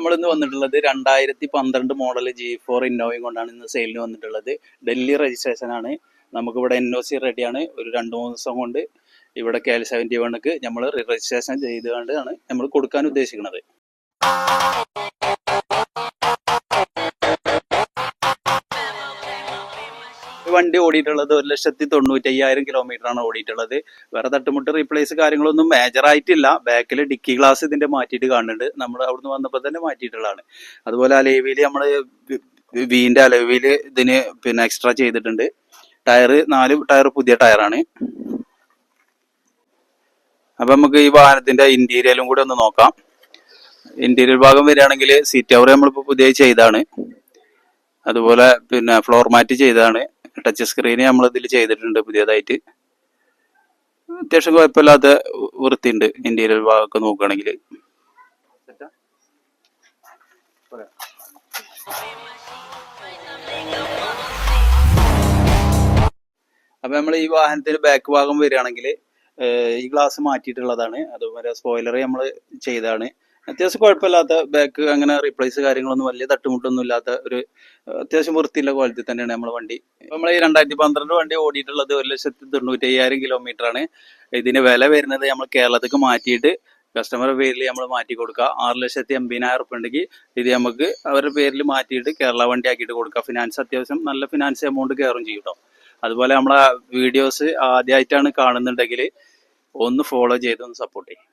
നമ്മളിന്ന് വന്നിട്ടുള്ളത് 2012 model G4 ഇന്നോവയും കൊണ്ടാണ് ഇന്ന് സെയിലിന് വന്നിട്ടുള്ളത്. ഡൽഹി രജിസ്ട്രേഷൻ ആണ്. നമുക്കിവിടെ NOC റെഡിയാണ്. ഒരു 2-3 ദിവസം കൊണ്ട് ഇവിടെ KL71ക്ക് നമ്മൾ രജിസ്ട്രേഷൻ ചെയ്തുകൊണ്ടാണ് നമ്മൾ കൊടുക്കാൻ ഉദ്ദേശിക്കുന്നത്. വണ്ടി ഓടിയിട്ടുള്ളത് 1,95,000 കിലോമീറ്ററാണ് ഓടിയിട്ടുള്ളത്. വേറെ തട്ടുമുട്ട് റീപ്ലേസ് കാര്യങ്ങളൊന്നും മേജർ ആയിട്ടില്ല. ബാക്കിൽ ഡിക്കി ഗ്ലാസ് ഇതിന്റെ മാറ്റിയിട്ട് കാണുന്നുണ്ട്. നമ്മൾ അവിടുന്ന് വന്നപ്പോൾ തന്നെ മാറ്റിയിട്ടുള്ളതാണ്. അതുപോലെ അലോയിൽ നമ്മൾ വീന്റെ അലോയിൽ ഇതിന് എക്സ്ട്രാ ചെയ്തിട്ടുണ്ട്. ടയർ 4 ടയർ പുതിയ ടയറാണ്. അപ്പൊ നമുക്ക് ഈ വാഹനത്തിന്റെ ഇന്റീരിയലും കൂടെ ഒന്ന് നോക്കാം. ഇന്റീരിയർ ഭാഗം വരികയാണെങ്കിൽ സീറ്റ് കവർ നമ്മളിപ്പോൾ പുതിയ ചെയ്താണ്. അതുപോലെ ഫ്ലോർ മാറ്റ് ചെയ്തതാണ്. ടച്ച് സ്ക്രീന് നമ്മൾ ഇതിൽ ചെയ്തിട്ടുണ്ട് പുതിയതായിട്ട്. അത്യാവശ്യം കുഴപ്പമില്ലാത്ത വൃത്തിയുണ്ട് ഇന്റീരിയർ ഭാഗമൊക്കെ നോക്കുകയാണെങ്കിൽ. അപ്പൊ നമ്മൾ ഈ വാഹനത്തിന് ബാക്ക് ഭാഗം വരികയാണെങ്കിൽ ഈ ഗ്ലാസ് മാറ്റിയിട്ടുള്ളതാണ്. അതുപോലെ സ്പോയിലർ നമ്മൾ ചെയ്താണ്. അത്യാവശ്യം കുഴപ്പമില്ലാത്ത ബാക്ക്, അങ്ങനെ റീപ്ലേസ് കാര്യങ്ങളൊന്നും വലിയ തട്ടുമുട്ടൊന്നും ഇല്ലാത്ത ഒരു അത്യാവശ്യം വൃത്തിയുള്ള ക്വാളിറ്റി തന്നെയാണ് നമ്മുടെ വണ്ടി. നമ്മൾ ഈ 2012 വണ്ടി ഓടിയിട്ടുള്ളത് 1,95,000 കിലോമീറ്റർ ആണ്. ഇതിന് വില വരുന്നത് നമ്മൾ കേരളത്തിലേക്ക് മാറ്റിയിട്ട് കസ്റ്റമറുടെ പേരിൽ നമ്മൾ മാറ്റി കൊടുക്കുക. 6,80,000 ഉറുപ്പിക ഉണ്ടെങ്കിൽ ഇത് നമുക്ക് അവരുടെ പേരിൽ മാറ്റിയിട്ട് കേരള വണ്ടി ആക്കിയിട്ട് കൊടുക്കുക. ഫിനാൻസ് അത്യാവശ്യം നല്ല ഫിനാൻസ് എമൗണ്ട് കയറും ചെയ്യും കേട്ടോ. അതുപോലെ നമ്മളെ വീഡിയോസ് ആദ്യമായിട്ടാണ് കാണുന്നുണ്ടെങ്കിൽ ഒന്ന് ഫോളോ ചെയ്ത് ഒന്ന് സപ്പോർട്ട് ചെയ്യും.